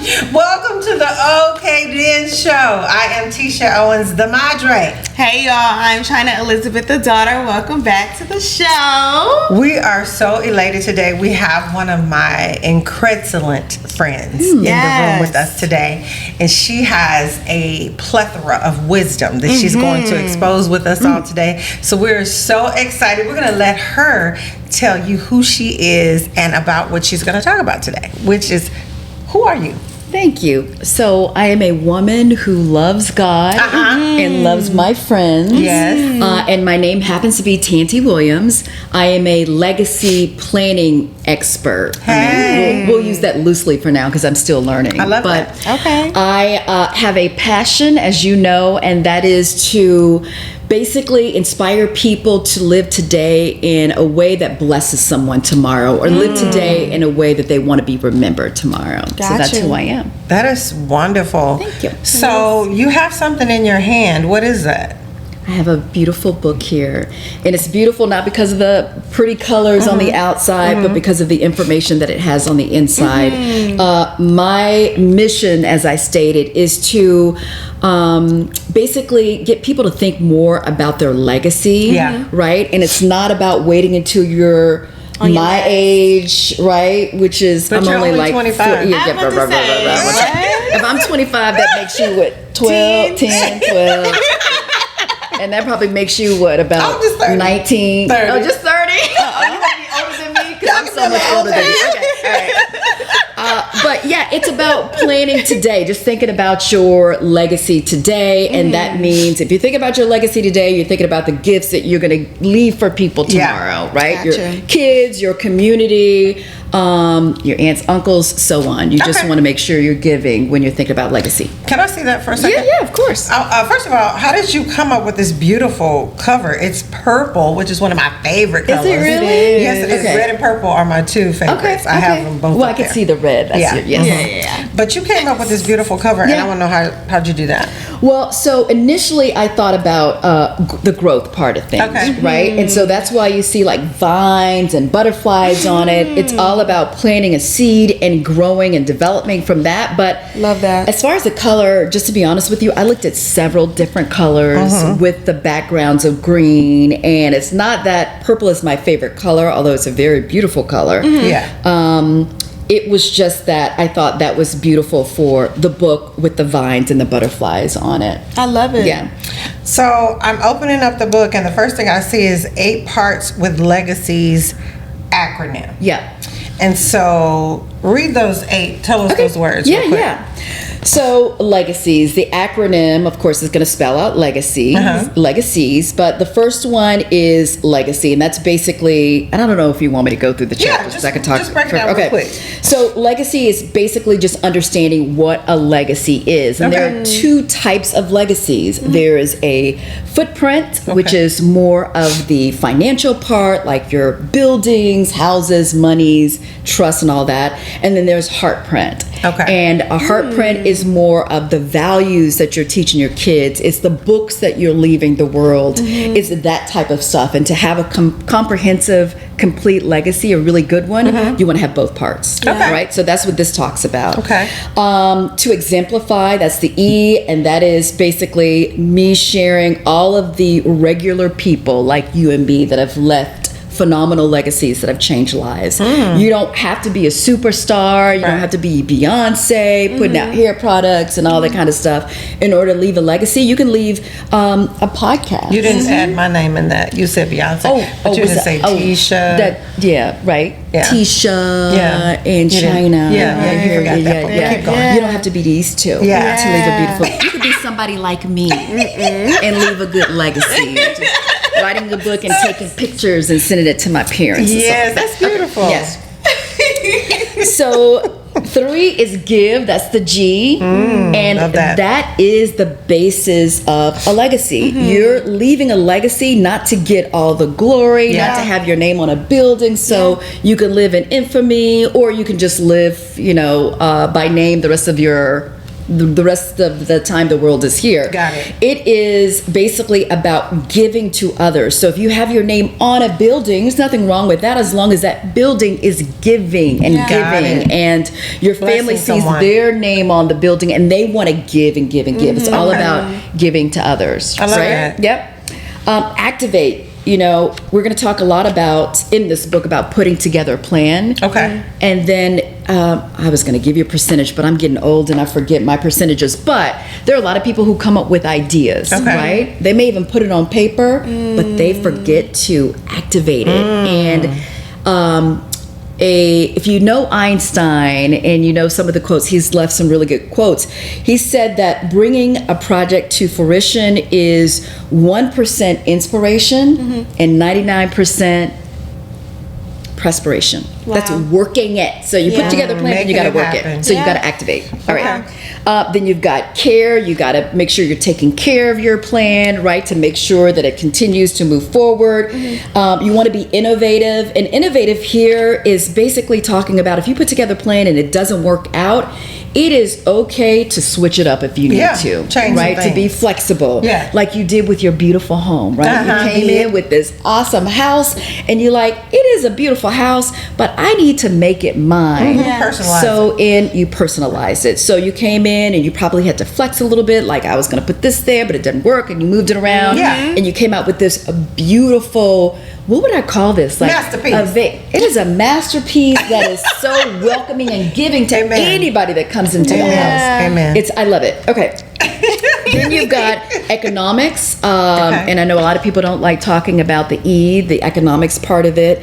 Welcome to the OK Then Show. I am Titia Owens, the Madre. Hey y'all, I'm Chyna Elizabeth, the daughter. Welcome back to the show. We are so elated today. We have one of my incredulent friends in the room with us today, and she has a plethora of wisdom that she's going to expose with us all today. So we're so excited. We're going to let her tell you who she is and about what she's going to talk about today, which is, who are you? Thank you. So I am a woman who loves God and loves my friends. Yes. And my name happens to be Tante Williams. I am a legacy planning expert. Hey. I mean, we'll use that loosely for now because I'm still learning. I love but that. Okay. I have a passion, as you know, and that is to basically inspire people to live today in a way that blesses someone tomorrow, or live today in a way that they want to be remembered tomorrow. So that's who I am. That is wonderful. Thank you. So you have something in your hand. What is that? I have a beautiful book here, and it's beautiful not because of the pretty colors on the outside, but because of the information that it has on the inside. My mission, as I stated, is to basically get people to think more about their legacy, right? And it's not about waiting until you're my age, right? Which is, But I'm you're only like 25. If I'm 25, that makes you what, 12, 10, 12. And that probably makes you what, about 19? 30. Oh, just 30? Oh, you want to be older than me? Because I'm so much older than you. Okay, all right. But yeah, it's about planning today, just thinking about your legacy today. And that means if you think about your legacy today, you're thinking about the gifts that you're going to leave for people tomorrow, right? Gotcha. Your kids, your community, your aunts, uncles, so on. You just want to make sure you're giving when you're thinking about legacy. Can I see that for a second? Yeah, of course. First of all, how did you come up with this beautiful cover? It's purple, which is one of my favorite colors. Is it really? Yes, it is. Okay. Red and purple are my two favorites. I have them both. Well, I up can there. see the red. That's Yeah. yes. But you came up with this beautiful cover, and I want to know how'd you do that? Well, so initially I thought about the growth part of things, right? And so that's why you see like vines and butterflies on it. It's all about planting a seed and growing and developing from that. But Love that. As far as the color, just to be honest with you, I looked at several different colors with the backgrounds of green, and it's not that purple is my favorite color, although it's a very beautiful color. It was just that I thought that was beautiful for the book with the vines and the butterflies on it. I love it. Yeah. So I'm opening up the book, and the first thing I see is 8 parts with legacies acronym. Yeah. And so read those 8. Tell us those words. real quick. So legacies, the acronym, of course, is going to spell out legacy, legacies. But the first one is legacy, and that's basically, and I don't know if you want me to go through the chapters, because I can talk. Just break it down real quick. So legacy is basically just understanding what a legacy is, and there are 2 types of legacies. There is a footprint, which is more of the financial part, like your buildings, houses, monies, trusts, and all that. And then there's heartprint. And a heartprint is more of the values that you're teaching your kids. It's the books that you're leaving the world. It's that type of stuff. And to have a comprehensive, complete legacy, a really good one, you want to have both parts. Right? So that's what this talks about. To exemplify, that's the E, and that is basically me sharing all of the regular people like you and me that have left phenomenal legacies that have changed lives. You don't have to be a superstar. You don't have to be Beyonce, putting out hair products and all that kind of stuff in order to leave a legacy. You can leave a podcast. You didn't add my name in that. You said Beyonce, but you didn't say Tisha. Tisha and Chyna. You forgot that part. Keep going. You don't have to be these 2 to leave a beautiful. You could be somebody like me and leave a good legacy. Just writing the book and taking pictures and sending it to my parents. Yes, that's beautiful. Yes. So 3 is give. That's the G. And that is the basis of a legacy. You're leaving a legacy not to get all the glory, not to have your name on a building so you can live in infamy, or you can just live, by name the rest of your the rest of the time the world is here. Got it. It is basically about giving to others. So if you have your name on a building, there's nothing wrong with that as long as that building is giving and giving, and your family sees their name on the building and they want to give and give and give. It's all about giving to others. I love that. Yep. Activate. You know, we're going to talk a lot about, in this book, about putting together a plan. Okay. And then I was going to give you a percentage, but I'm getting old and I forget my percentages. But there are a lot of people who come up with ideas, right? They may even put it on paper, but they forget to activate it. And if you know Einstein and you know some of the quotes, he's left some really good quotes. He said that bringing a project to fruition is 1% inspiration and 99% perspiration. Wow. That's working it. So you put together a plan and you got to work it. So you got to activate. All right. Then you've got care. You got to make sure you're taking care of your plan, right? To make sure that it continues to move forward. You want to be innovative. And innovative here is basically talking about if you put together a plan and it doesn't work out, it is okay to switch it up if you need to, right? To be flexible, like you did with your beautiful home, right? You came in with this awesome house, and you're like, it is a beautiful house, but I need to make it mine. Personalize you personalized it. So you came in, and you probably had to flex a little bit, like I was going to put this there, but it didn't work, and you moved it around, and you came out with this beautiful. What would I call this? Like masterpiece. It is a masterpiece that is so welcoming and giving to anybody that comes into the house. Amen. I love it. Okay. Then you've got economics, and I know a lot of people don't like talking about the economics part of it,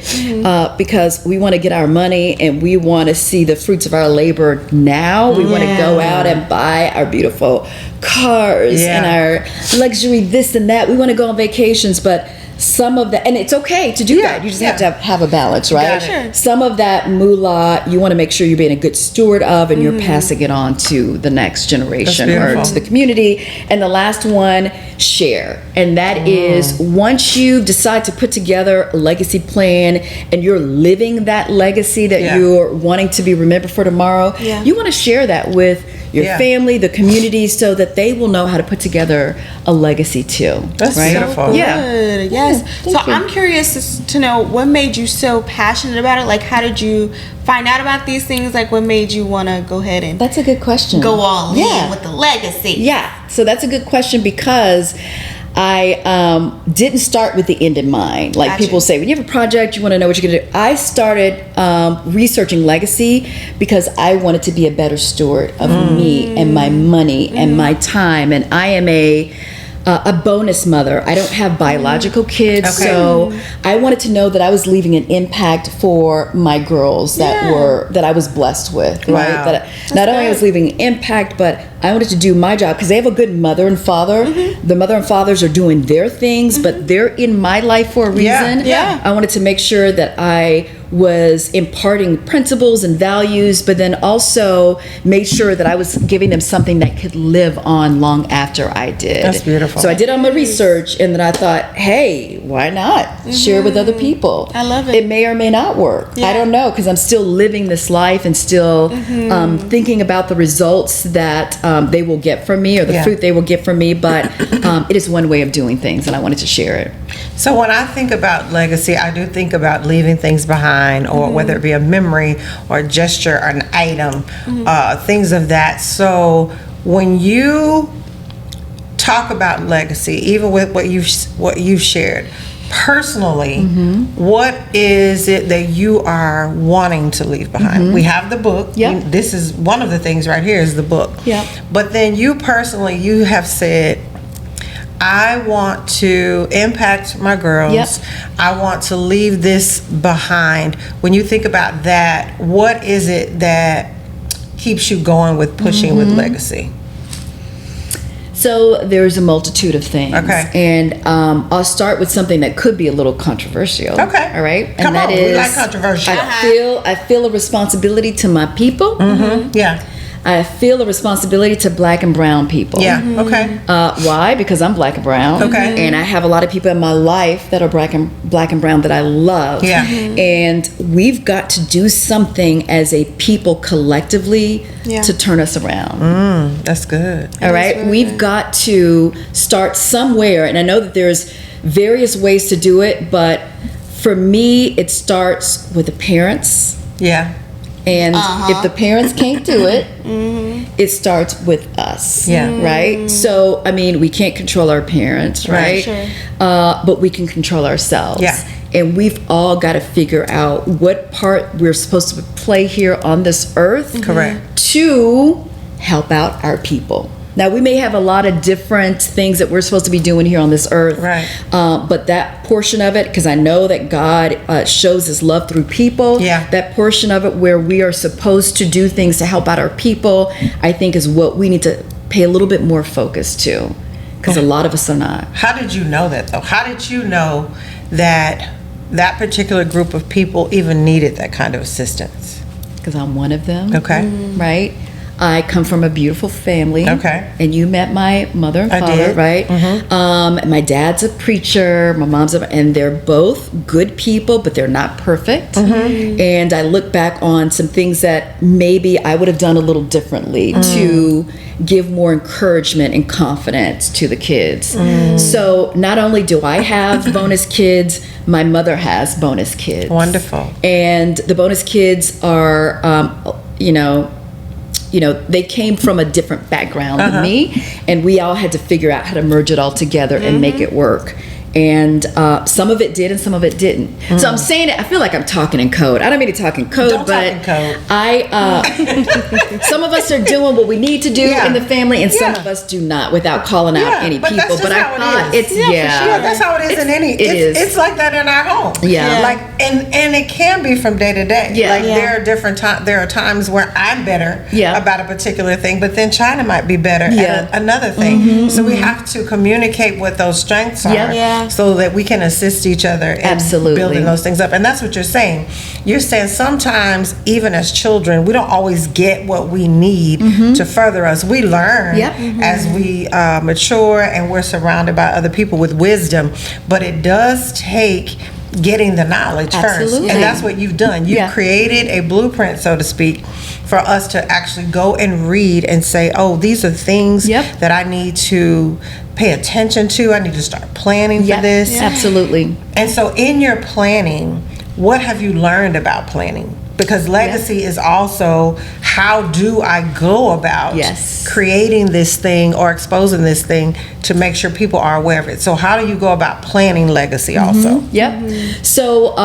because we want to get our money and we want to see the fruits of our labor now. We want to go out and buy our beautiful cars and our luxury this and that. We want to go on vacations, but some of that, and it's okay to do that. You just have to have a balance, right? Some of that moolah, you want to make sure you're being a good steward of, and you're passing it on to the next generation or to the community. And the last one, share. And that is once you decide to put together a legacy plan and you're living that legacy that you're wanting to be remembered for tomorrow, you want to share that with your family, the community, so that they will know how to put together a legacy too. That's beautiful. Yes. So I'm curious to know what made you so passionate about it. Like, how did you find out about these things? Like, what made you want to go ahead and that's a good question. Go all in with the legacy. Yeah. So that's a good question because I didn't start with the end in mind. Like people say, when you have a project, you want to know what you're going to do. I started researching legacy because I wanted to be a better steward of me and my money and my time. And I am a bonus mother. I don't have biological kids, so I wanted to know that I was leaving an impact for my girls that I was blessed with, right? That not only I was leaving an impact, but I wanted to do my job because they have a good mother and father. The mother and fathers are doing their things, but they're in my life for a reason. I wanted to make sure that I was imparting principles and values, but then also made sure that I was giving them something that could live on long after I did. That's beautiful. So I did all my research, and then I thought, hey, why not share with other people? I love it. It may or may not work. I don't know, because I'm still living this life and still thinking about the results that they will get from me, or the fruit they will get from me, but it is one way of doing things, and I wanted to share it. So when I think about legacy, I do think about leaving things behind, or whether it be a memory or a gesture or an item, things of that. So when you talk about legacy, even with what you've shared personally, what is it that you are wanting to leave behind? We have the book. This is one of the things right here is the book. But then you personally, you have said, I want to impact my girls. I want to leave this behind. When you think about that, what is it that keeps you going with pushing with legacy? So there's a multitude of things. And I'll start with something that could be a little controversial. All right. And that is, we like controversial. I feel a responsibility to my people. I feel a responsibility to Black and brown people. Yeah. Okay. Why? Because I'm Black and brown. Okay. And I have a lot of people in my life that are black and brown that I love. Yeah. And we've got to do something as a people collectively to turn us around. That's good. All right. We've got to start somewhere. And I know that there's various ways to do it, but for me, it starts with the parents. Yeah. And if the parents can't do it, it starts with us. Yeah. Right? So, I mean, we can't control our parents, right? Sure. But we can control ourselves. Yeah. And we've all got to figure out what part we're supposed to play here on this earth. Correct. To help out our people. Now, we may have a lot of different things that we're supposed to be doing here on this earth. Right. But that portion of it, because I know that God shows his love through people. Yeah. That portion of it where we are supposed to do things to help out our people, I think is what we need to pay a little bit more focus to. Because a lot of us are not. How did you know that, though? How did you know that that particular group of people even needed that kind of assistance? Because I'm one of them. Okay. Right? I come from a beautiful family. Okay. And you met my mother and I father, did. right? My dad's a preacher. My mom's and they're both good people, but they're not perfect. And I look back on some things that maybe I would have done a little differently to give more encouragement and confidence to the kids. So not only do I have bonus kids, my mother has bonus kids. Wonderful. And the bonus kids are, they came from a different background than me, and we all had to figure out how to merge it all together and make it work. And some of it did, and some of it didn't. So I'm saying it. I feel like I'm talking in code. I don't mean to talk in code, Don't but talk in code. some of us are doing what we need to do Yeah. in the family, and some Yeah. of us do not, without calling out Yeah, any but people. that's just how it thought is. it's Yeah, that's how it is in any. It is. It's like that in our home. Yeah. Like and it can be from day to day. Yeah. Like Yeah. there are different times. There are times where I'm better Yeah. about a particular thing, but then Chyna might be better Yeah. at another thing. So we have to communicate what those strengths are, Yeah. so that we can assist each other in Absolutely. building those things up. And that's what you're saying. You're saying sometimes even as children, we don't always get what we need to further us. We learn Yep. as we mature and we're surrounded by other people with wisdom, but it does take getting the knowledge first. Absolutely. And that's what you've done. You've Yeah. created a blueprint, so to speak, for us to actually go and read and say, oh, these are things Yep. that I need to pay attention to. I need to start planning for Yeah, this. absolutely. And so in your planning, what have you learned about planning? Because legacy is also, how do I go about Yes. creating this thing or exposing this thing to make sure people are aware of it? So how do you go about planning legacy also? Yep. So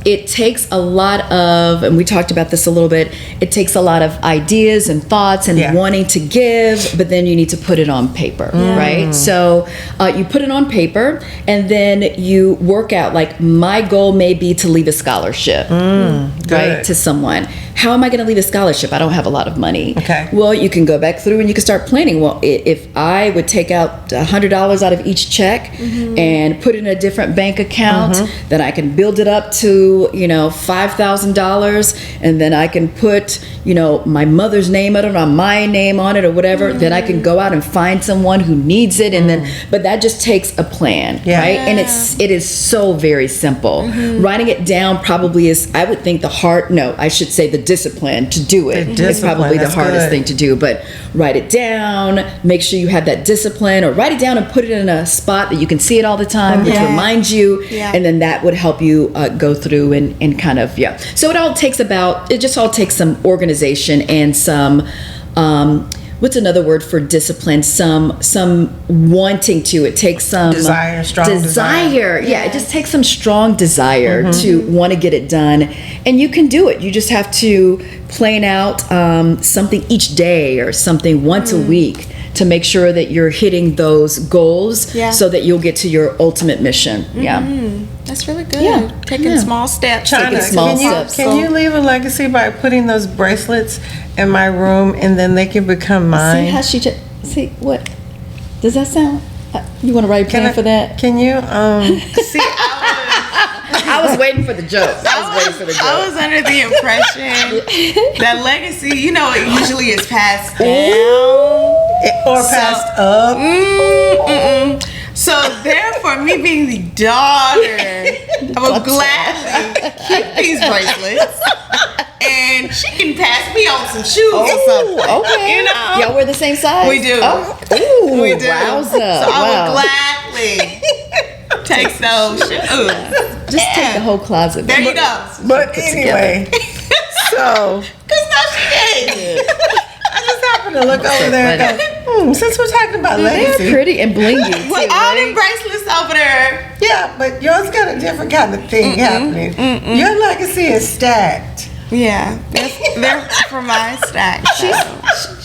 it takes a lot of, and we talked about this a little bit, it takes a lot of ideas and thoughts and Yeah. wanting to give, but then you need to put it on paper, right? So you put it on paper, and then you work out, like, my goal may be to leave a scholarship, right, to someone. How am I going to leave a scholarship? I don't have a lot of money. Okay. Well, you can go back through and you can start planning. Well, if I would take out $100 out of each check and put it in a different bank account, then I can build it up to, $5,000, and then I can put, my mother's name on it or my name on it or whatever. Then I can go out and find someone who needs it, and then, but that just takes a plan, right? And it is so very simple. Writing it down probably is, I would think, I should say the discipline to do it. It's probably the that's hardest good. thing to do, but write it down, make sure you have that discipline, or write it down and put it in a spot that you can see it all the time, which reminds you, and then that would help you go through and kind of, So it just all takes some organization and some, what's another word for discipline? Some wanting to. It takes some Strong desire. Yeah, it just takes some strong desire to want to get it done, and you can do it. You just have to plan out something each day or something once a week to make sure that you're hitting those goals, so that you'll get to your ultimate mission. That's really good. Yeah. Taking small steps. Chyna, small steps. Can you leave a legacy by putting those bracelets in my room, and then they can become mine? See how she just what does that sound? You want to write a plan for that? Can you see? I was waiting for the joke. I was under the impression that legacy, it usually is passed down or passed up. So therefore, me being the daughter, I will gladly keep these bracelets. And she can pass me on some shoes or something. Okay. Y'all wear the same size? We do. Ooh, we do. Wowza. So I will gladly take those shoes. Just take the whole closet. There you go. But anyway, so. Because now she did. I just happened to look over there and go, since we're talking about legacy. They're pretty and blingy. With all them bracelets over there. Yeah, but yours got a different kind of thing happening. Your legacy is stacked. Yeah, they're for my stack.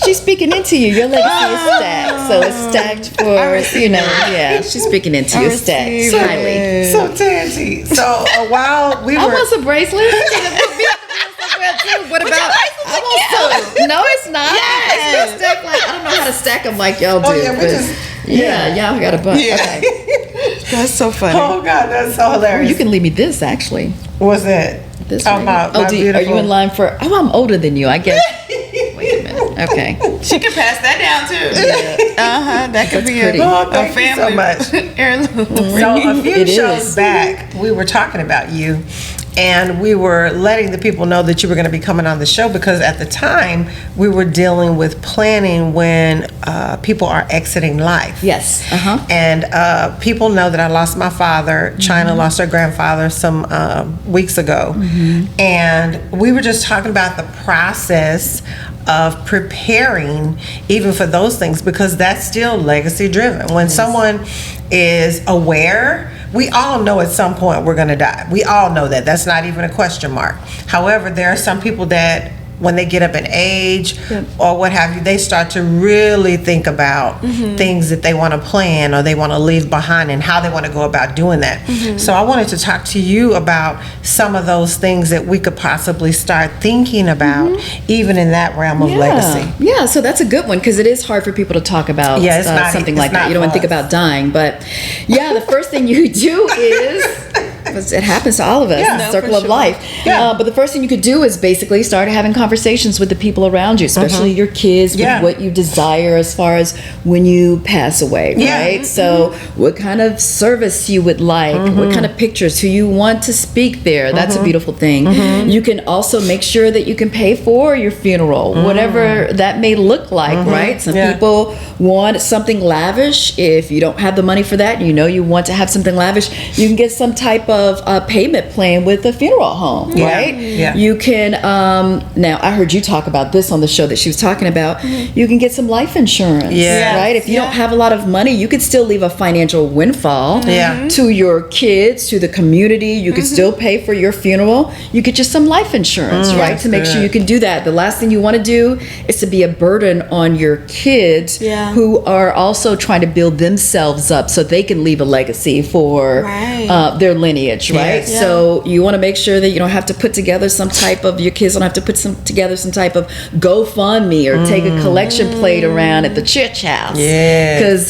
She's speaking into you. Your legacy is stacked, so it's stacked for Yeah, she's speaking into your stack highly. So Tante, a while we were. I want some bracelets. What about? I want some. No, it's not. Yes. It's stacked like I don't know how to stack them like y'all do. Oh yeah, y'all got a bunch. Yeah. Okay. That's so funny. Oh God, that's so hilarious. You can leave me this actually. What's it? This Are you in line for? Oh, I'm older than you, I guess. Wait a minute. Okay. She can pass that down too. Yeah. That could be pretty. a family so much. heirloom. So a few It shows is. back, we were talking about you, and we were letting the people know that you were going to be coming on the show because at the time we were dealing with planning when people are exiting life. Yes. And people know that I lost my father. Chyna lost her grandfather some weeks ago. And we were just talking about the process of preparing even for those things because that's still legacy driven. When someone is aware, we all know at some point we're going to die. We all know that. That's not even a question mark. However, there are some people that when they get up in age or what have you, they start to really think about things that they want to plan or they want to leave behind and how they want to go about doing that. So I wanted to talk to you about some of those things that we could possibly start thinking about even in that realm of legacy. Yeah, so that's a good one because it is hard for people to talk about something like that. You don't want to think about dying, but yeah, the first thing you do is it happens to all of us in the circle of life. But the first thing you could do is basically start having conversations with the people around you, especially your kids, with what you desire as far as when you pass away, right? So what kind of service you would like, what kind of pictures, who you want to speak there. That's a beautiful thing. You can also make sure that you can pay for your funeral, whatever that may look like, right? Some people want something lavish. If you don't have the money for that, you want to have something lavish, you can get some type of a payment plan with a funeral home, right? You can now I heard you talk about this on the show that she was talking about. You can get some life insurance, right? If you don't have a lot of money, you could still leave a financial windfall to your kids, to the community. You could still pay for your funeral. You get just some life insurance, right? To make sure you can do that. The last thing you want to do is to be a burden on your kids who are also trying to build themselves up so they can leave a legacy for their lineage, right? So you want to make sure that you don't have to put together some type of, your kids don't have to put together some type of GoFundMe or take a collection plate around at the church house. Because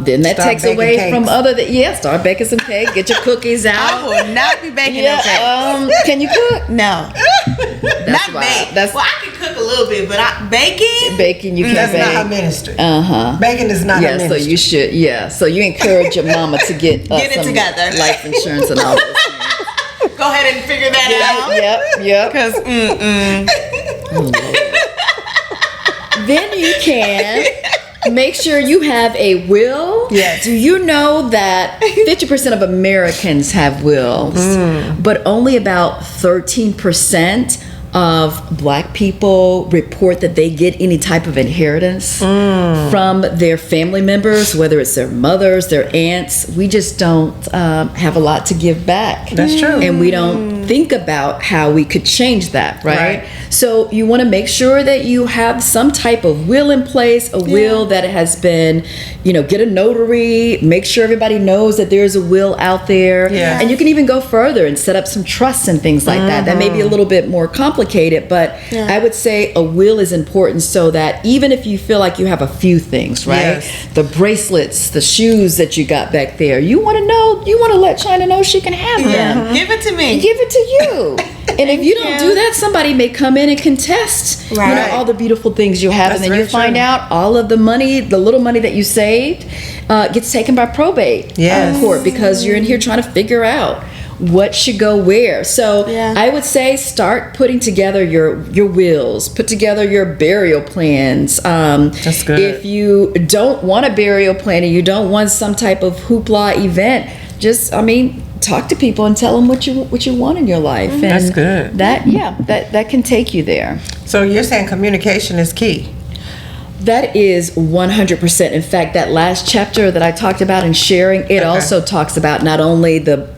then that takes away from other, start baking some cake, get your cookies out. I will not be baking no cake. Can you cook? No. Not bake. Well, I can cook a little bit, but baking you can't That's bake. not her ministry. Baking is not her ministry. So you should, so you encourage your mama to get it some together. Life insurance and all this. Go ahead and figure that out. Yep. Because then you can make sure you have a will. Yes. Do you know that 50% of Americans have wills, but only about 13% of Black people report that they get any type of inheritance from their family members, whether it's their mothers, their aunts. We just don't have a lot to give back. That's true. And we don't think about how we could change that, right? So you want to make sure that you have some type of will in place, a will that has been, get a notary, make sure everybody knows that there's a will out there. And you can even go further and set up some trusts and things like that. That may be a little bit more complicated, but I would say a will is important so that even if you feel like you have a few things, right? The bracelets, the shoes that you got back there, you want to let Chyna know she can have them. Give it to me. Give it to you. And if you don't do that, somebody may come in and contest, all the beautiful things you have, and then you find out all of the money, the little money that you saved, gets taken by probate court because you're in here trying to figure out what should go where. So I would say start putting together your wills, put together your burial plans. That's good. If you don't want a burial plan and you don't want some type of hoopla event, just talk to people and tell them what you want in your life. And that's good. That can take you there. So you're saying communication is key? That is 100%. In fact, that last chapter that I talked about in sharing, it also talks about not only the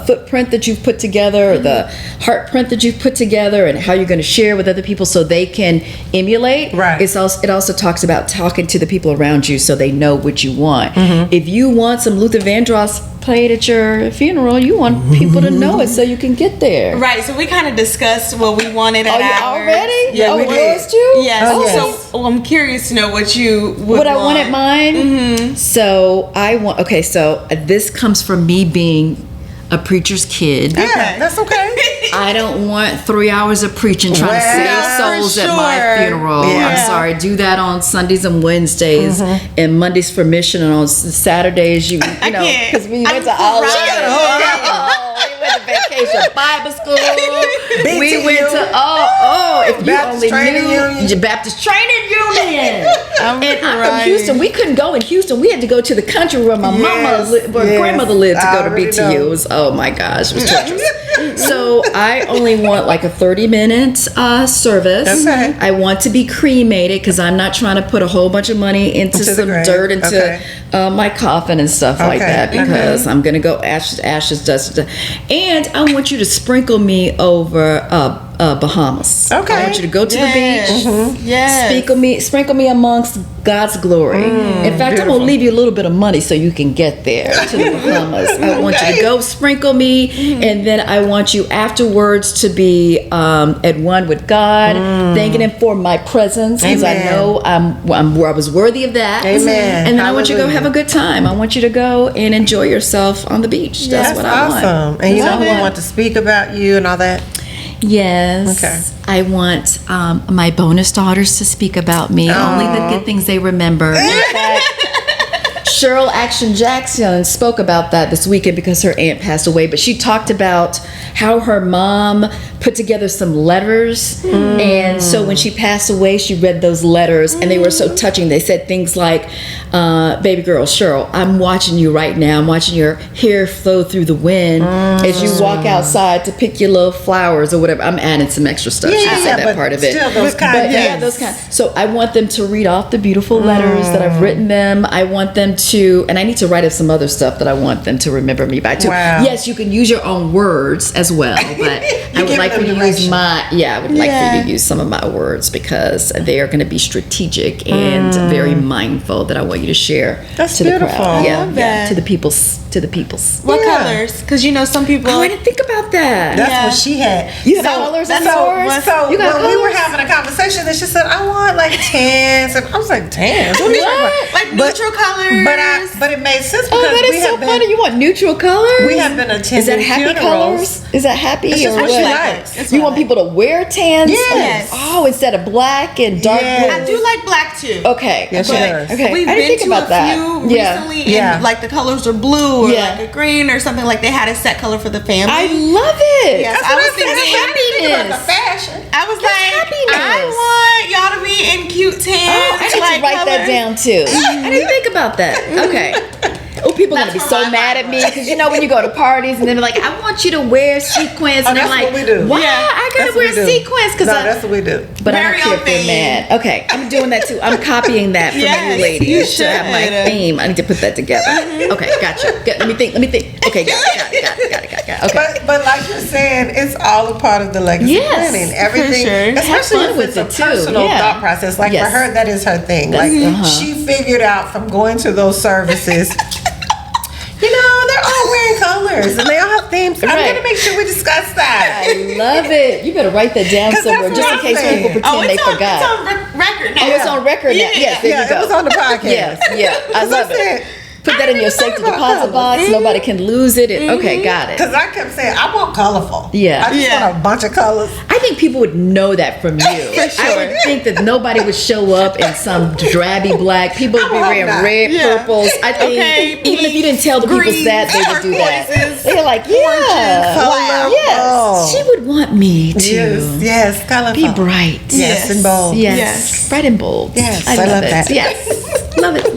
footprint that you've put together, or the heart print that you've put together, and how you're going to share with other people so they can emulate. It also talks about talking to the people around you so they know what you want. If you want some Luther Vandross played at your funeral, you want people to know it so you can get there. Right. So we kind of discussed what we wanted at ours. Already? Yeah, we did. You? Yes. So I'm curious to know what you would I want at mine. So I want. Okay. So this comes from me being a preacher's kid. Yeah, that's okay. I don't want 3 hours of preaching trying to save souls at my funeral. I'm sorry. Do that on Sundays and Wednesdays, and Mondays for mission, and on Saturdays you know because we went to all. We went to vacation Bible school. We went to if you Baptist only Training knew Baptist Training Union. I'm from Houston. We couldn't go in Houston. We had to go to the country where my grandmother lived to go to BTU. It was, oh my gosh, it was torturous. So I only want like a 30-minute service. I want to be cremated because I'm not trying to put a whole bunch of money into some dirt into my coffin and stuff like that, because I'm going to go ashes to ashes, dust to dust. And I want you to sprinkle me over Bahamas. I want you to go to the beach. Sprinkle me amongst God's glory. In fact, I'm gonna leave you a little bit of money so you can get there to the Bahamas. I want you to go sprinkle me, and then I want you afterwards to be at one with God, thanking Him for my presence, because I know I was worthy of that. Amen. And then I want you to go have a good time. I want you to go and enjoy yourself on the beach. That's what I want. Awesome. And you know who want to speak about you and all that? Yes. I want my bonus daughters to speak about me. Only the good things they remember. In fact, Cheryl Action Jackson spoke about that this weekend because her aunt passed away, but she talked about how her mom put together some letters, and so when she passed away, she read those letters, and they were so touching. They said things like, baby girl Cheryl, I'm watching you right now. I'm watching your hair flow through the wind as you walk outside to pick your little flowers or whatever. I'm adding some extra stuff. She said that part of it. Still those kind those kind. So I want them to read off the beautiful letters that I've written them. I want them to, and I need to write up some other stuff that I want them to remember me by too. Yes, you can use your own words as well, but I would like for you to use like for you to use some of my words, because they are going to be strategic and very mindful that I want you to share to the crowd. To the peoples. What colors? Because some people. Oh, I didn't think about that. That's what she had. You have colors on yours? So when we were having a conversation, then she said, I want like tans. And I was like, tans? What are you talking about? Like neutral colors? But it made sense because that is so funny. You want neutral colors? We have been attending Is that happy funerals. colors? Is that happy? It's just or what she what? likes. You want people to wear tans? Yes. Oh, instead of black and dark blue. I do like black too. Okay. Yes, she does. Okay. We've I didn't been think to about a few recently, and like the colors are blue or like a green or something. Like they had a set color for the family. I love it. Yes, I was thinking happiness. The fashion. I was like, I want y'all to be in cute tans. I need to write that down too. I didn't think about that. Okay. Oh, people are gonna be so mad at me because you know when you go to parties and they're like, "I want you to wear sequins," and that's I'm like, what we do. "Why? Yeah, I gotta that's what wear we do. sequins?" Because No, that's what we do. But I Very don't care if they're on mad. Okay, I'm doing that too. I'm copying that from Yes, you ladies you to have my should. theme. I need to put that together. Okay, gotcha. Let me think. Okay, got it. Okay. But like you're saying, it's all a part of the legacy Yes, planning. Everything, sure. especially Have fun if with it's a it, too. personal Yeah. thought process. Like Yes. for her, that is her thing. That's- Like she figured out from going to those services. You know, they're all wearing colors and they all have themes. I'm Right. gonna make sure we discuss that. I love it. You better write that down 'Cause somewhere that's just in what I'm case saying. people pretend they forgot. It's on record now. Oh, it's on record now. Yes, there Yeah, you go. it was on the podcast. Yeah, I love it. Put that in your safety deposit box. Nobody can lose it. Okay, got it. Because I kept saying, I want colorful. Yeah. I just Yeah. want a bunch of colors. I think people would know that from you. I would think that nobody would show up in some drabby black. People would be I hope wearing not. red, Yeah. purples. I think Okay, even if you didn't tell the people greens, that, they would do that. turquoises, They're like, yeah, Colorful. yes, she would want me to Yes, colorful. be bright. Yes, and bold. Yes. Yes. Bright and bold. Yes, I I love love it. that. Yes. Love it.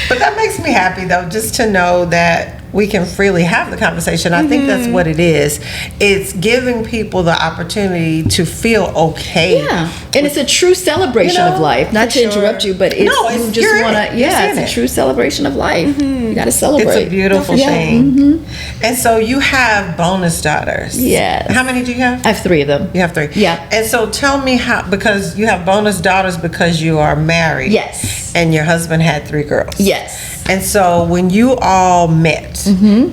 But that makes me happy though, just to know that we can freely have the conversation. I think that's what it is. It's giving people the opportunity to feel okay. Yeah, and it's a true celebration You know, of life. Not to for interrupt sure. you, but it's, No, you it's- just you're in want it. to. You're Yeah, in it's a it. true celebration of life. You got to celebrate. It's a beautiful Yeah. thing. And so you have bonus daughters. Yes. How many do you have? I have 3 of them. You have 3. Yeah. And so tell me how, because you have bonus daughters because you are married. Yes. And your husband had 3 girls. Yes. And so when you all met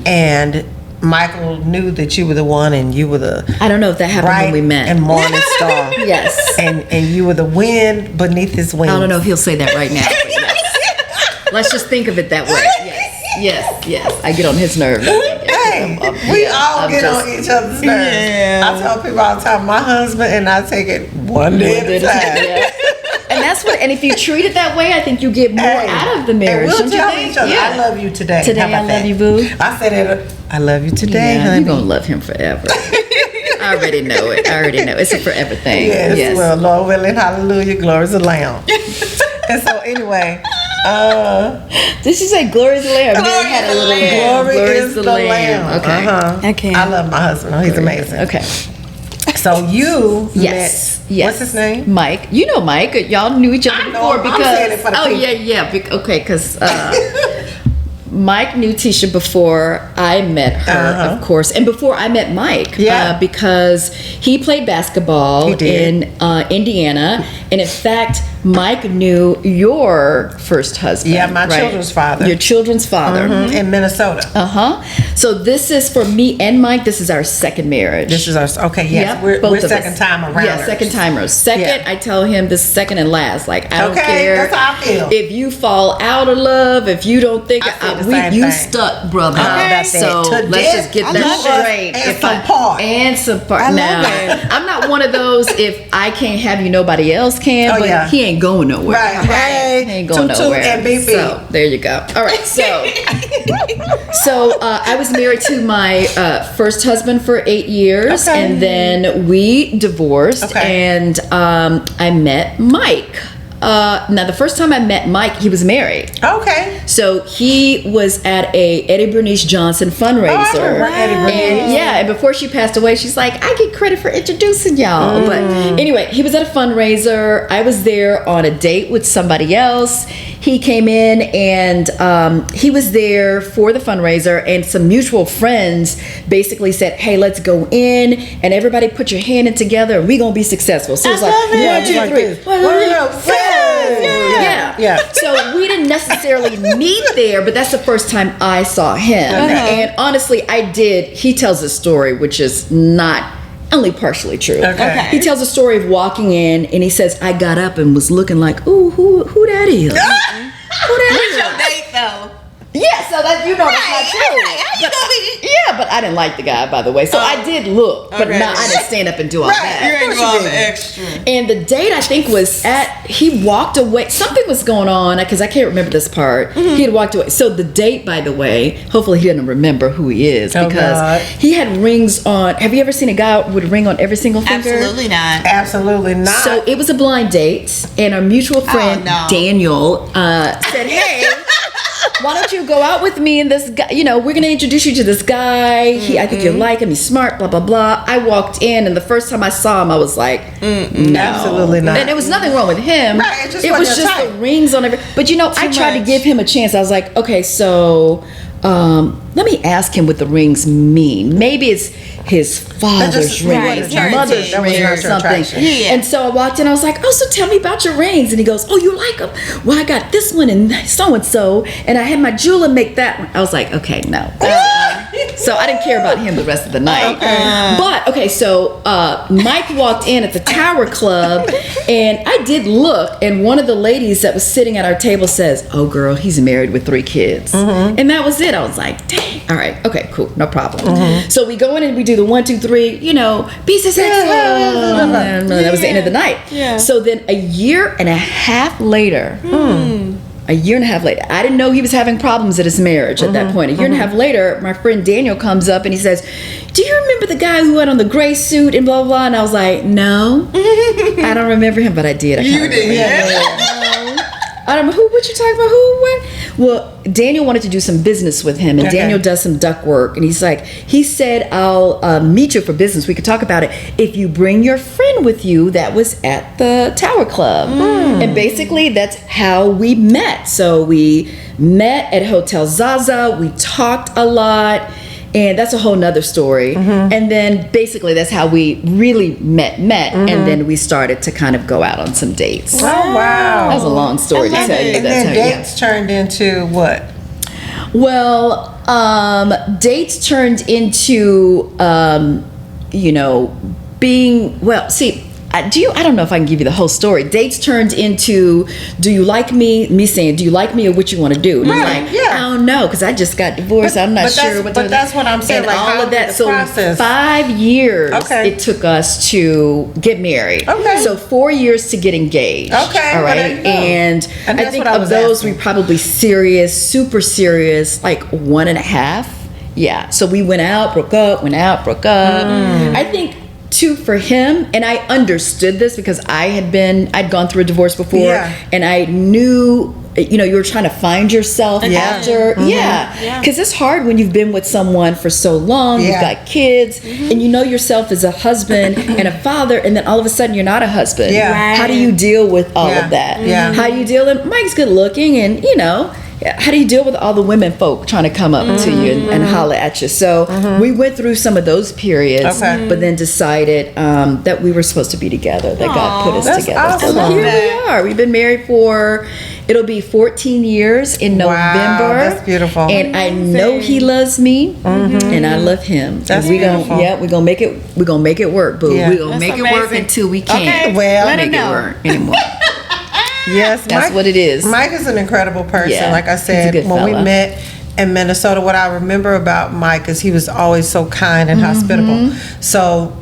and Michael knew that you were the one and you were the I don't know if that happened bright when we met. and morning star. Yes. And you were the wind beneath his wings. I don't know if he'll say that right now. But yes. Let's just think of it that way. Yes. I get on his nerves. Hey, we all get on each other's nerves. Yeah. I tell people all the time, my husband and I take it one day at a time. Yeah. And that's what. And if you treat it that way, I think you get more Hey, out of the marriage. And we'll don't you tell think? each other, Yeah. I love you today. Today, How about I love that? you, boo. I said it, I love you today, Yeah, honey. you're gonna love him forever. I already know it. It's a forever thing. Yes, well, Lord willing, hallelujah, glory's the Lamb. And so anyway, Did she say glory is the Lamb? Glory Had a is the little Lamb. glory is the Lamb. Okay. Okay. I love my husband. Oh, he's amazing. Okay. So you Yes. met, Yes. what's his name? Mike. You know Mike. Y'all knew each other I know before him. I'm because. saying it for the Oh people. yeah. Okay, because Mike knew Tisha before I met her, of course, and before I met Mike. Yeah. Because he played basketball He did. in Indiana, and in fact, Mike knew your first husband. Yeah, my right? children's father. Your children's father. In Minnesota. So this is for me and Mike. This is our second marriage. This is our, okay, yes, Yep, we're both of second us. time around. Yeah, second timers. Second, Yeah. I tell him this is second and last. Like I don't Okay, care. that's how I feel. If you fall out of love, if you don't think I feel the same you thing. stuck, brother. Okay. So To let's this, just get I that love us straight. and some part. And some part. I love Now, it. I'm not one of those. If I can't have you, nobody else can. Oh, but yeah. he ain't going nowhere. Right. Hey, He ain't going toot, toot, nowhere. and beep, beep. So there you go. All right. So I was married to my first husband for 8 years, Okay. and then we divorced, Okay. and I met Mike. Now, the first time I met Mike, he was married. Okay. So he was at a Eddie Bernice Johnson fundraiser. Oh, I remember Eddie Bernice. And yeah, and before she passed away, she's like, I get credit for introducing y'all. Mm. But anyway, he was at a fundraiser. I was there on a date with somebody else. He came in and he was there for the fundraiser, and some mutual friends basically said, hey, let's go in and everybody put your hand in together and we're going to be successful. So it was like, love it. 1, 2, Like 3. this. Yeah. Yeah. So we didn't necessarily meet there, but that's the first time I saw him. And honestly, I did. He tells a story which is not only partially true. Okay. He tells a story of walking in, and he says, I got up and was looking like, ooh, who that is? Who that What's your is? date though? Yeah, so that that's not true. Right. How you gonna be? Yeah, but I didn't like the guy, by the way. So I did look, but Okay. I didn't stand up and do all Right. that. You ain't course go you all the didn't. extra. And the date, I think, was he walked away. Something was going on because I can't remember this part. He had walked away. So the date, by the way, hopefully he doesn't remember who he is Oh, because God. he had rings on. Have you ever seen a guy with a ring on every single finger? Absolutely not. Absolutely not. So it was a blind date, and our mutual friend no. Daniel said, "Hey." why don't you go out with me and this guy? You know, we're gonna introduce you to this guy. I think you'll like him. He's smart. Blah blah blah. I walked in, and the first time I saw him, I was like, no, absolutely not. And there was nothing wrong with him. Right, it was just the rings on every. But you know, I tried to give him a chance. I was like, okay, so let me ask him what the rings mean. Maybe it's his father's ring, his mother's ring, or something. Yeah. And so I walked in. I was like, oh, so tell me about your rings. And he goes, oh, you like them? Well, I got this one and so, and I had my jeweler make that one. I was like, okay, no. So I didn't care about him the rest of the night. But okay, so Mike walked in at the Tower Club, and I did look, and one of the ladies that was sitting at our table says, oh girl, he's married with 3 kids. And that was it. I was like, dang. All right, okay, cool, no problem. So we go in and we do the 1, 2, 3, you know, be successful. That was the end of the night. So then a year and a half later, I didn't know he was having problems at his marriage at that point. A year and a half later, my friend Daniel comes up and he says, do you remember the guy who had on the gray suit and blah, blah, blah? And I was like, no, I don't remember him, but I did. You did. I don't know what you talking about. Who went? Well, Daniel wanted to do some business with him, and Daniel does some duck work. And he said, I'll meet you for business. We could talk about it if you bring your friend with you that was at the Tower Club. And basically, that's how we met. So we met at Hotel Zaza. We talked a lot. And that's a whole nother story. And then basically that's how we really met. And then we started to kind of go out on some dates. Oh, wow. That was a long story to tell you. And then dates turned into what? Well, dates turned into, you know, being, well, see, I don't know if I can give you the whole story. Dates turned into, do you like me? Me saying, do you like me or what you want to do? And right, like, I don't know, because I just got divorced. I'm not sure what to do. But that's what I'm saying. And like, all of that. So process? 5 years it took us to get married. So 4 years to get engaged. All right. And I think of those, we probably super serious, like 1.5. Yeah. So we went out, broke up, I think too, for him, and I understood this because I'd gone through a divorce before, and I knew, you know, you were trying to find yourself after, because it's hard when you've been with someone for so long, you've got kids, and you know yourself as a husband and a father, and then all of a sudden you're not a husband. How do you deal with all of that? How do you deal with, Mike's good looking, and you know, how do you deal with all the women folk trying to come up to you and holler at you? So we went through some of those periods, but then decided that we were supposed to be together, that God put us together. Awesome. So here we are. We've been married for, it'll be 14 years in November. Wow, that's beautiful. And I know he loves me, and I love him. That's beautiful. We're gonna make it work, boo. We're gonna make it work until we can't. Well, make it work anymore. Yes, that's what it is. Mike is an incredible person. Like I said, when we met in Minnesota, what I remember about Mike is he was always so kind and hospitable. So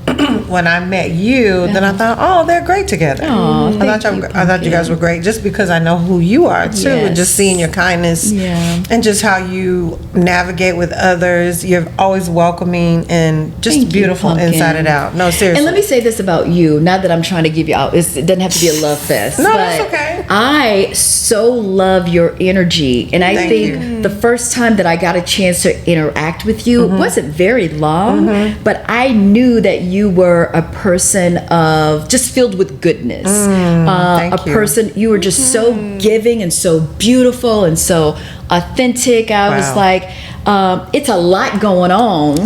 when I met you, then I thought, oh, they're great together. I thought you guys were great just because I know who you are too, and just seeing your kindness and just how you navigate with others. You're always welcoming and just beautiful inside and out. No, seriously. And let me say this about you, not that I'm trying to give you out, it doesn't have to be a love fest. No, that's okay. I so love your energy, and I think the first time that I got a chance to interact with you wasn't very long, but I knew that you were a person of just filled with goodness. Person, you were just so giving and so beautiful and so authentic. I was like, it's a lot going on.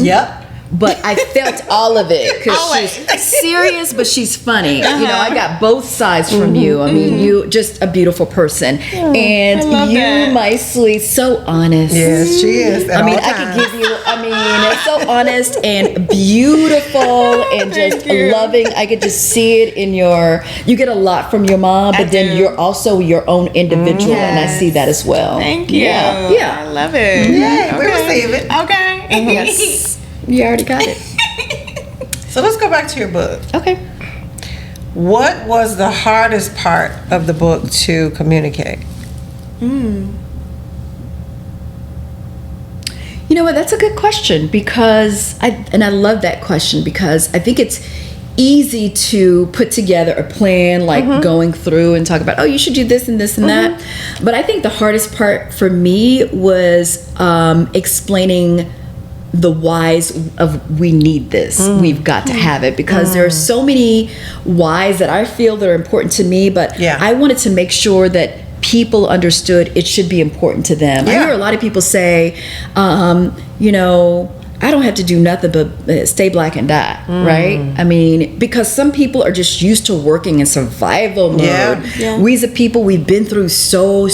But I felt all of it because she's serious, but she's funny. You know, I got both sides from you. I mean, you just a beautiful person, and you, my sweet, so honest. Yes, she is. I mean, I could give you. I mean, so honest and beautiful and just loving. I could just see it in your. You get a lot from your mom, but then you're also your own individual, and I see that as well. Thank you. Yeah, I love it. Yeah, we receive it. Okay. Yes. You already got it. So let's go back to your book. Okay. What was the hardest part of the book to communicate? You know what? That's a good question because I love that question because I think easy to put together a plan, like going through and talk about, oh, you should do this and this and that. But I think the hardest part for me was explaining the whys of we need this. We've got to have it, because there are so many whys that I feel that are important to me, but I wanted to make sure that people understood it should be important to them. I hear a lot of people say, you know, I don't have to do nothing but stay black and die, right? I mean, because some people are just used to working in survival mode. We as a people, we've been through so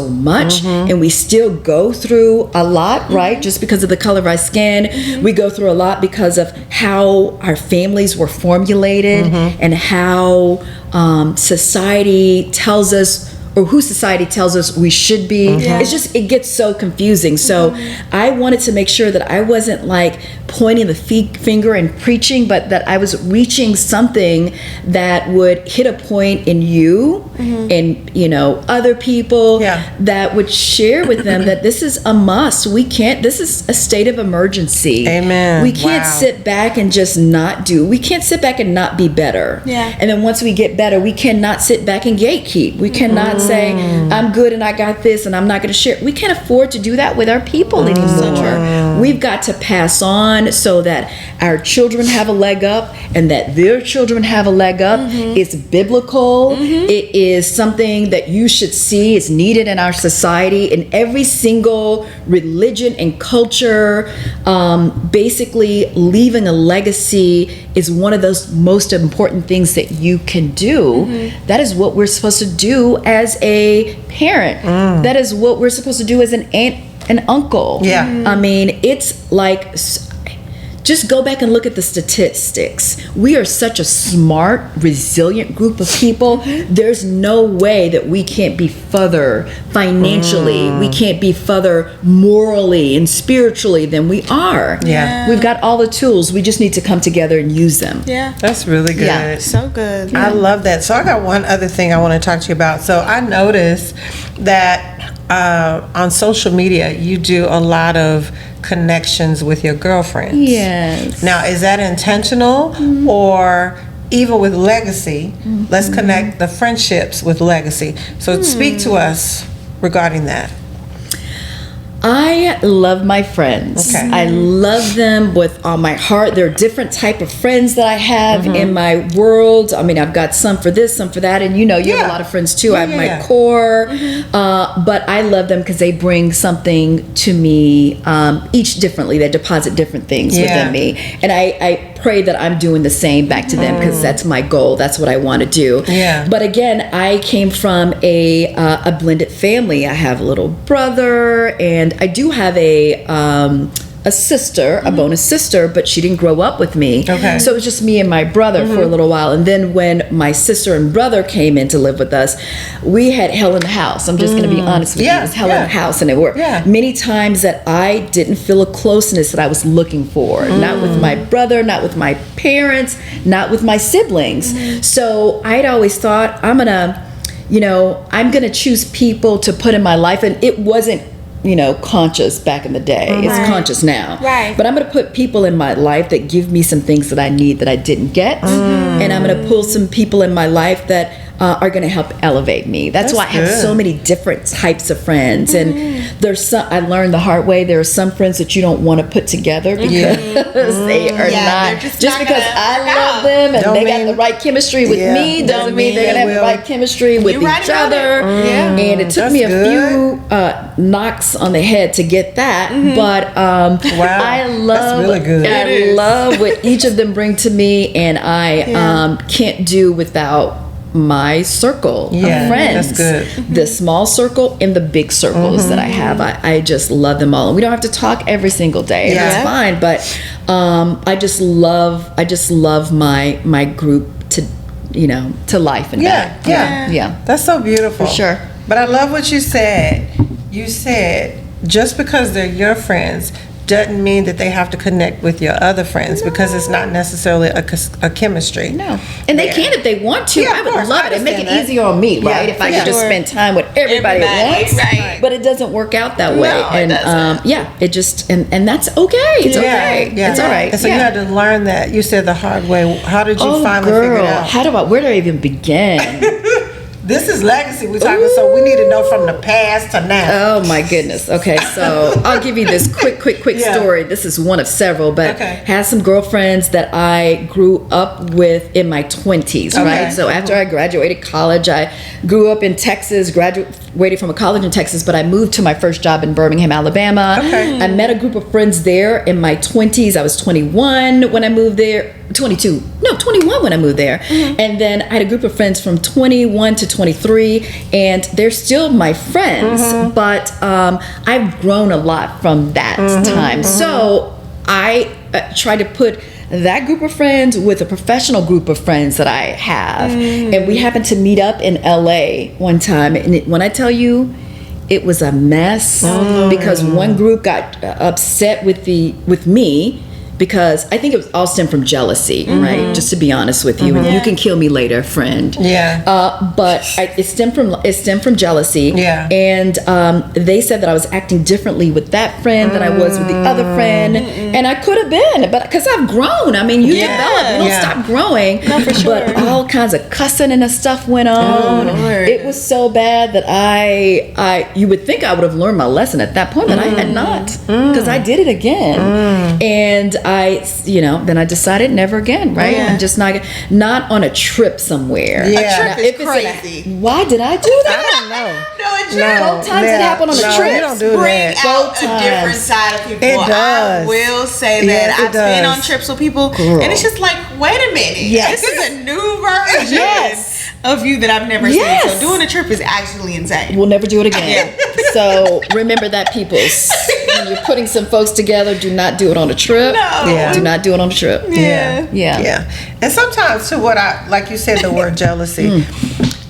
much, and we still go through a lot, right? Just because of the color of our skin. We go through a lot because of how our families were formulated and how society tells us, or who society tells us we should be. It's just, it gets so confusing. So I wanted to make sure that I wasn't like pointing the finger and preaching, but that I was reaching something that would hit a point in you and, you know, other people that would share with them that this is a must. We can't, this is a state of emergency. Amen. We can't sit back and just not do. We can't sit back and not be better. And then once we get better, we cannot sit back and gatekeep. We cannot say, I'm good and I got this and I'm not going to share. We can't afford to do that with our people anymore. We've got to pass on so that our children have a leg up and that their children have a leg up. It's biblical. It is something that you should see is needed in our society, in every single religion and culture. Basically, leaving a legacy is one of those most important things that you can do. That is what we're supposed to do as a parent. That is what we're supposed to do as an aunt and uncle. I mean, it's like, just go back and look at the statistics. We are such a smart, resilient group of people. There's no way that we can't be further financially. We can't be further morally and spiritually than we are. We've got all the tools. We just need to come together and use them. That's really good. So good. I love that. So I got one other thing I want to talk to you about. So I noticed that on social media, you do a lot of connections with your girlfriends. Yes. Now, is that intentional, or even with legacy? Let's connect the friendships with legacy. So speak to us regarding that. I love my friends. I love them with all my heart. There are different type of friends that I have in my world. I mean, I've got some for this, some for that, and you know, you have a lot of friends too. I have my core, but I love them because they bring something to me, each differently. They deposit different things within me, and I pray that I'm doing the same back to them, because that's my goal. That's what I want to do. But again, I came from a blended family. I have a little brother, and I do have a sister, a bonus sister, but she didn't grow up with me. So it was just me and my brother for a little while. And then when my sister and brother came in to live with us, we had hell in the house. I'm just going to be honest with you. It was hell in the house. And there were many times that I didn't feel a closeness that I was looking for. Not with my brother, not with my parents, not with my siblings. So I'd always thought, I'm going to choose people to put in my life. And it wasn't, conscious back in the day. It's conscious now. But I'm going to put people in my life that give me some things that I need that I didn't get. And I'm going to pull some people in my life that are going to help elevate me. That's why I have so many different types of friends. And there's some, I learned the hard way, there are some friends that you don't want to put together because they are not, just because I love them and they got the right chemistry with me doesn't mean they're going to have the right chemistry with each other. And it took me a few knocks on the head to get that. But I love, really good. I love what each of them bring to me, and I can't do without my circle of friends. That's good. The small circle and the big circles that I have. I just love them all. And we don't have to talk every single day. That's fine. But I just love my group to life and back. Yeah. That's so beautiful. For sure. But I love what you said. You said just because they're your friends doesn't mean that they have to connect with your other friends because it's not necessarily a chemistry. No. And they can if they want to. Yeah, I of would course. love I it. And make it understand that. easier on me, right? If I could just spend time with everybody at once. Right. But it doesn't work out that way. No, it doesn't. It just, and that's okay. It's okay. Yeah. It's all right. And so you had to learn that. You said the hard way. How did you finally figure it out? Where do I even begin? This is legacy we're talking, so we need to know from the past to now. Oh my goodness. Okay, so I'll give you this quick story. This is one of several, but had some girlfriends that I grew up with in my 20s, right? So after I graduated college, I grew up in Texas, graduated from a college in Texas, but I moved to my first job in Birmingham, Alabama. I met a group of friends there in my 20s. I was 21 when I moved there. 21 when I moved there. And then I had a group of friends from 21 to 23, and they're still my friends, but I've grown a lot from that time. So I try to put that group of friends with a professional group of friends that I have. And we happened to meet up in LA one time. And when I tell you, it was a mess because one group got upset with me, because I think it was all stemmed from jealousy, right? Just to be honest with you, and you can kill me later, friend. But it stemmed from jealousy. And they said that I was acting differently with that friend than I was with the other friend, and I could have been, but because I've grown. I mean, you develop, you don't stop growing. No, for sure. But all kinds of cussing and stuff went on. It was so bad that I you would think I would have learned my lesson at that point, but I had not, because I did it again, and then I decided never again, right? I'm just not on a trip somewhere. A trip is crazy. Why did I do that? I don't know. Both times it happened on a trip. You don't do Bring that. out a different side of people. It does. I will say that Yes, it I've been does. on trips with people, and it's just like, wait a minute, Yes. this is a new version of you that I've never seen. So doing a trip is actually insane. We'll never do it again. So remember that, peoples. When you're putting some folks together, do not do it on a trip. No. Do not do it on a trip. Yeah. And sometimes, to like you said, the word jealousy.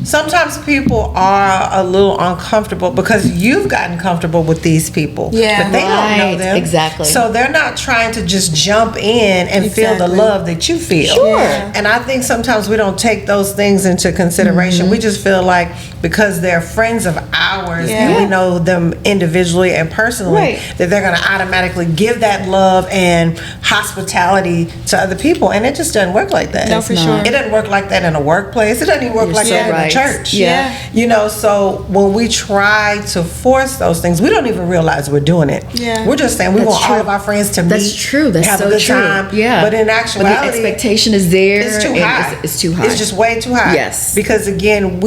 Sometimes people are a little uncomfortable because you've gotten comfortable with these people. But they don't know them. Exactly. So they're not trying to just jump in and feel the love that you feel. Sure. And I think sometimes we don't take those things into consideration. We just feel like because they're friends of ours and we know them individually and personally, that they're going to automatically give that love and hospitality to other people. And it just doesn't work like that. No, for sure. It doesn't work like that in a workplace. It doesn't even work like that in a church. So when we try to force those things, we don't even realize we're doing it. We're just saying we want all of our friends to meet. That's true. That's have so a good true. time. But in actuality, the expectation is there. It's too high. It's too high. It's just way too high. Yes. Because again,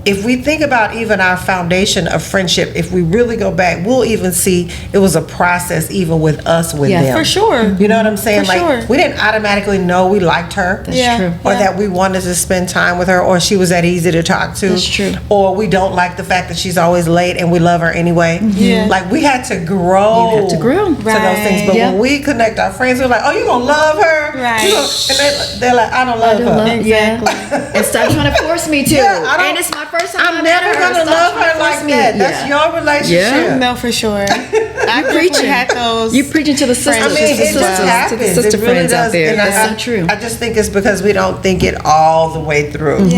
if we think about even our foundation of friendship, if we really go back, we'll even see it was a process even with us with them. For sure. You know what I'm saying? For we didn't automatically know we liked her. That's true. Or that we wanted to spend time with her, or she was that easy to talk to. That's true. Or we don't like the fact that she's always late and we love her anyway. Like we had to grow. You have to grow. To those things. But when we connect our friends, we're like, oh, you gonna love her? And they're like, I don't love her. Exactly. And stop trying to force me to. And it's my first time. I'm never gonna love her like that. That's your relationship. No, for sure. I preaching. Had those. You preaching to the sisters. I mean, it just happens. To the sister it really friends does. out there. And That's so true. I just think it's because we don't think it all the way through.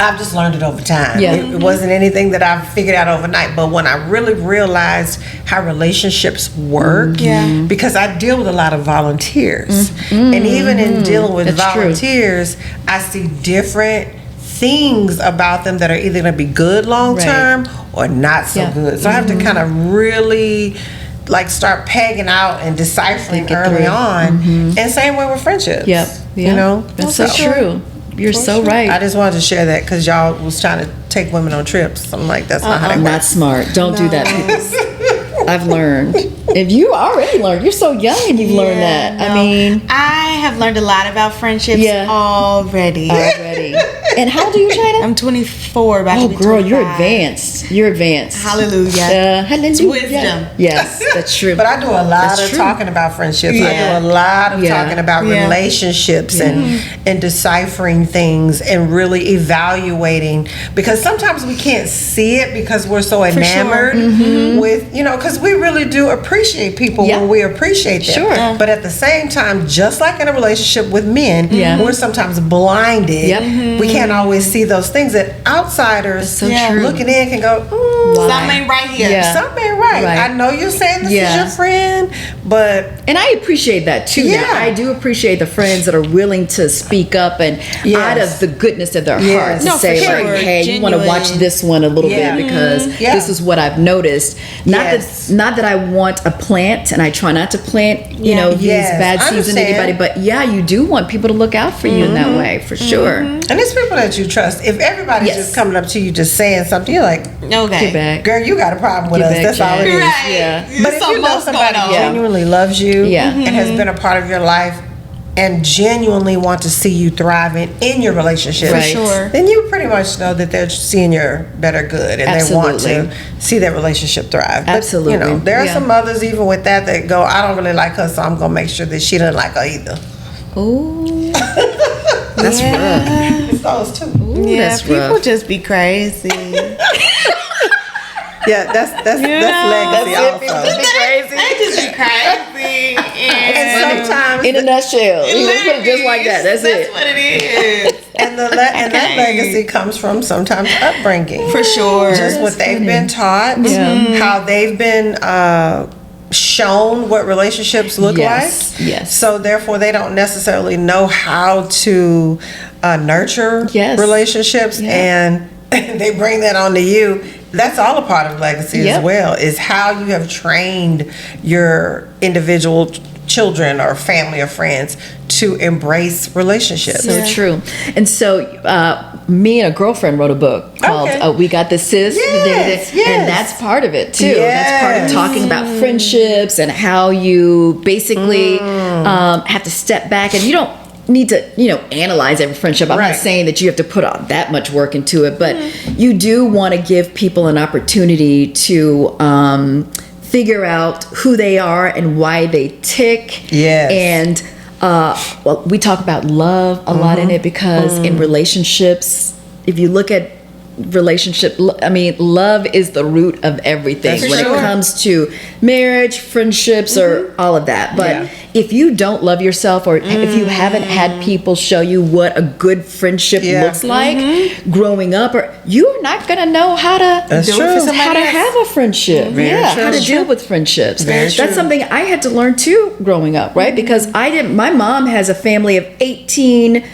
I've just learned it over time. It wasn't anything that I've figured out overnight. But when I really realized how relationships work, because I deal with a lot of volunteers, and even in dealing with volunteers, I see different things about them that are either going to be good long term or not so good. So I have to kind of really start pegging out and deciphering early on. And same way with friendships. You know, that's so true. You're so right. I just wanted to share that because y'all was trying to take women on trips. I'm like, that's not how that works. Not smart. Don't do that, people. I've learned. If you already learned, you're so young and you've learned that. I mean, I have learned a lot about friendships already. And how old are you, Chyna? I'm 24. About to be girl, 25. you're advanced. You're advanced. Hallelujah. Hallelujah. It's wisdom. Yes, that's true. But I do a lot That's of true. talking about friendships. Yeah. I do a lot of talking about relationships and deciphering things and really evaluating, because sometimes we can't see it because we're so enamored with, because we really do appreciate people when we appreciate them. Sure. But at the same time, just like in a relationship with men, we're sometimes blinded. Yep. We can't always see those things that outsiders so true. looking in can go, Something ain't right here. Yeah. something ain't right. Right. I know you're saying this is your friend, but And I appreciate that too. Yeah. Now, I do appreciate the friends that are willing to speak up and out of the goodness of their heart to No, for say, sure. like, hey, you want to Genuine. watch this one a little bit because this is what I've noticed. Not that I want a plant, and I try not to plant, use bad seeds in anybody, but you do want people to look out for you in that way, for sure. and it's people that you trust. If everybody's just coming up to you just saying something, you're like, Okay. Get back. girl, you got a problem with Get us. back, That's all it is. Right. Yeah. But if you know somebody genuinely loves you and has been a part of your life and genuinely want to see you thriving in your relationship, Right. Sure. then you pretty much know that they're seeing your better good and they want to see that relationship thrive. But, Absolutely. there are some mothers even with that go, I don't really like her, so I'm going to make sure that she doesn't like her either. Ooh. That's rough. It's those too. Ooh, that's people rough. just be crazy. Yeah, that's legacy also. They just be crazy. And sometimes In a nutshell. You just put it just like that. That's it. what it is. and that legacy comes from sometimes upbringing. For sure. Just what they've been taught, how they've been shown what relationships look Yes, like. yes. So therefore, they don't necessarily know how to nurture relationships, and they bring that onto you. That's all a part of legacy as well, is how you have trained your individual children or family or friends to embrace relationships. So true. And so me and a girlfriend wrote a book called We Got This Sis. Yes, yes. And that's part of it too. That's part of Yes. talking about friendships and how you basically have to step back, and you don't need to analyze every friendship. I'm not saying that you have to put on that much work into it, but you do want to give people an opportunity to figure out who they are and why they tick. Yes. And well, we talk about love a lot in it, because in relationships, if you look at love is the root of everything when it comes to marriage, friendships, or all of that. But if you don't love yourself, or if you haven't had people show you what a good friendship looks like growing up, or you're not gonna know how to how to have a friendship. How to deal with friendships. That's something I had to learn too growing up, right? Because my mom has a family of 18.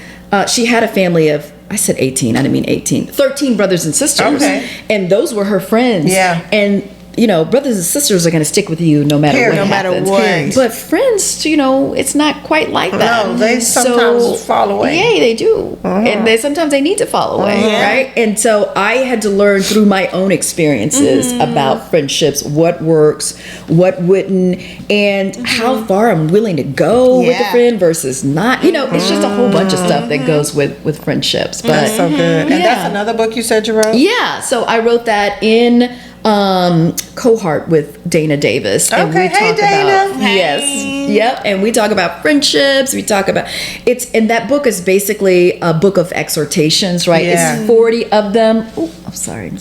She had a family of, I said 18, I didn't mean 18. 13 brothers and sisters. Okay. And those were her friends. Yeah. And, brothers and sisters are going to stick with you no matter what happens. But friends, it's not quite like that. No, they sometimes fall away. Yeah, they do. And sometimes they need to fall away, right? And so I had to learn through my own experiences about friendships, what works, what wouldn't, and how far I'm willing to go with a friend versus not. It's just a whole bunch of stuff that goes with friendships. But that's so good. And that's another book you said you wrote? Yeah. So I wrote that in cohort with Dana Davis. And we talk about and we talk about friendships. We talk about and that book is basically a book of exhortations, right? It's 40 of them. Oh, I'm sorry.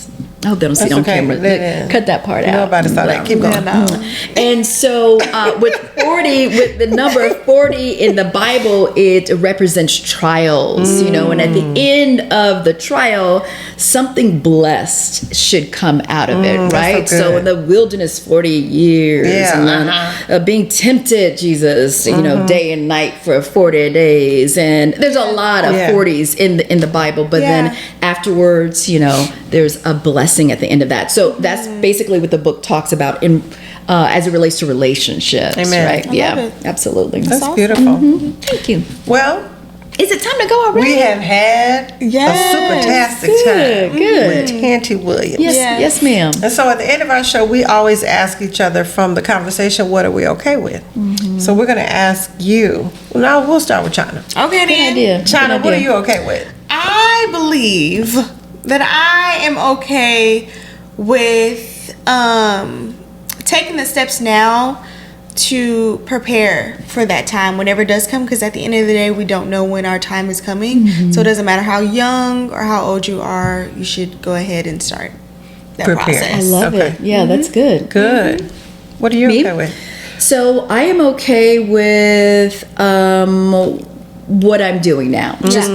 I hope they don't see it on camera. Cut that part out. Nobody saw that. Keep going. And so with the number 40 in the Bible, it represents trials, and at the end of the trial, something blessed should come out of it, right? So in the wilderness, 40 years, and being tempted, Jesus, day and night for 40 days, and there's a lot of 40s in the Bible, but then afterwards, there's a blessing at the end of that. So that's basically what the book talks about in as it relates to relationships. Amen. Right? Absolutely. That's beautiful. Thank you. Well, is it time to go already? We have had a super-tastic time with Tante Williams. Yes, ma'am. And so at the end of our show, we always ask each other from the conversation, what are we okay with? So we're going to ask you. Now, we'll start with Chyna. Okay, then. Good idea. Chyna, what are you okay with? I I believe that I am okay with taking the steps now to prepare for that time whenever it does come, because at the end of the day we don't know when our time is coming. So it doesn't matter how young or how old you are, you should go ahead and start that process. I love it. Yeah, that's good. Good. What are you Me? okay with? So I am okay with what I'm doing now, just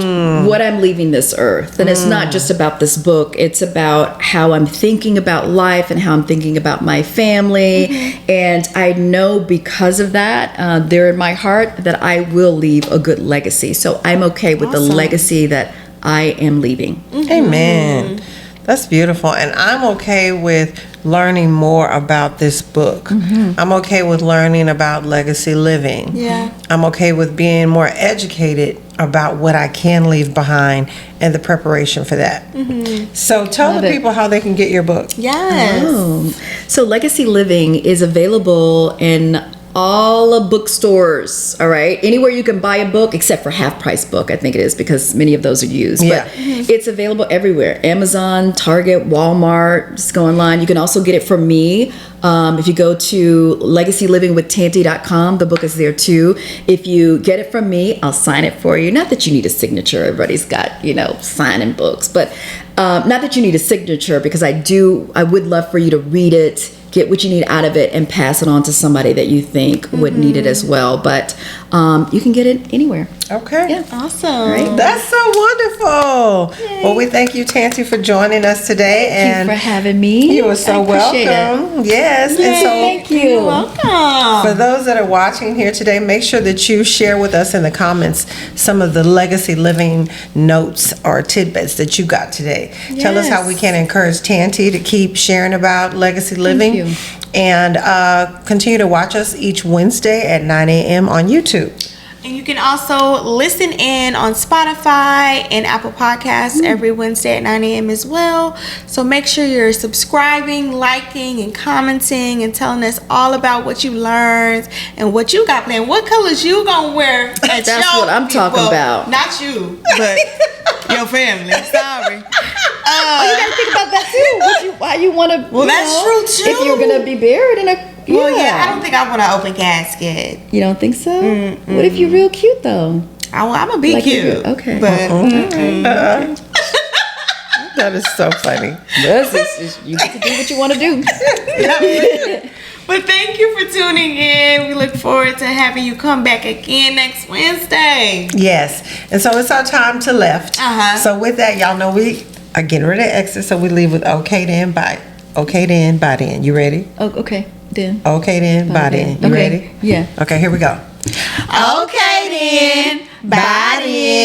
what I'm leaving this earth. And it's not just about this book, it's about how I'm thinking about life and how I'm thinking about my family. And I know because of that, there in my heart, that I will leave a good legacy. So I'm okay with the legacy that I am leaving. Amen. That's beautiful. And I'm okay with learning more about this book. I'm okay with learning about legacy living. Yeah. I'm okay with being more educated about what I can leave behind and the preparation for that. So tell Love the it. people how they can get your book. Yes. So Legacy Living is available in all the bookstores, all right? Anywhere you can buy a book, except for Half Price Book, I think it is, because many of those are used. Yeah. But it's available everywhere. Amazon, Target, Walmart, just go online. You can also get it from me. If you go to legacylivingwithtante.com, the book is there too. If you get it from me, I'll sign it for you. Not that you need a signature. Everybody's got, signing books. But not that you need a signature, because I would love for you to read it, get what you need out of it, and pass it on to somebody that you think would need it as well. But you can get it anywhere. Okay. Yeah. Awesome. Right. That's so wonderful. Well, we thank you, Tante, for joining us today. Thank you for having me. You are so I appreciate welcome. it. Yes. And so Thank you. You're welcome. for those that are watching here today, make sure that you share with us in the comments some of the legacy living notes or tidbits that you got today. Tell us how we can encourage Tante to keep sharing about legacy living. you. And continue to watch us each Wednesday at 9 a.m. on YouTube. And you can also listen in on Spotify and Apple Podcasts every Wednesday at 9 a.m. as well. So make sure you're subscribing, liking, and commenting, and telling us all about what you learned and what you got planned. What colors you gonna wear at That's your what I'm talking about. Not you, but your family. Sorry. You gotta think about that too. Why you want to? Well, that's true, too. If you're gonna be buried in a, Well, yeah, I don't think I want an open casket. You don't think so? What if you're real cute though? I'm gonna be Like cute. you. Okay. But That is so funny. You get to do what you want to do. But thank you for tuning in. We look forward to having you come back again next Wednesday. Yes. And so it's our time to left. So with that, y'all know we are getting ready to exit. So we leave with okay then, bye. Okay then, bye then. You ready? Oh, okay. Then. Okay then, bye then. You Okay. ready? Yeah. Okay, here we go. Okay then. Bye then.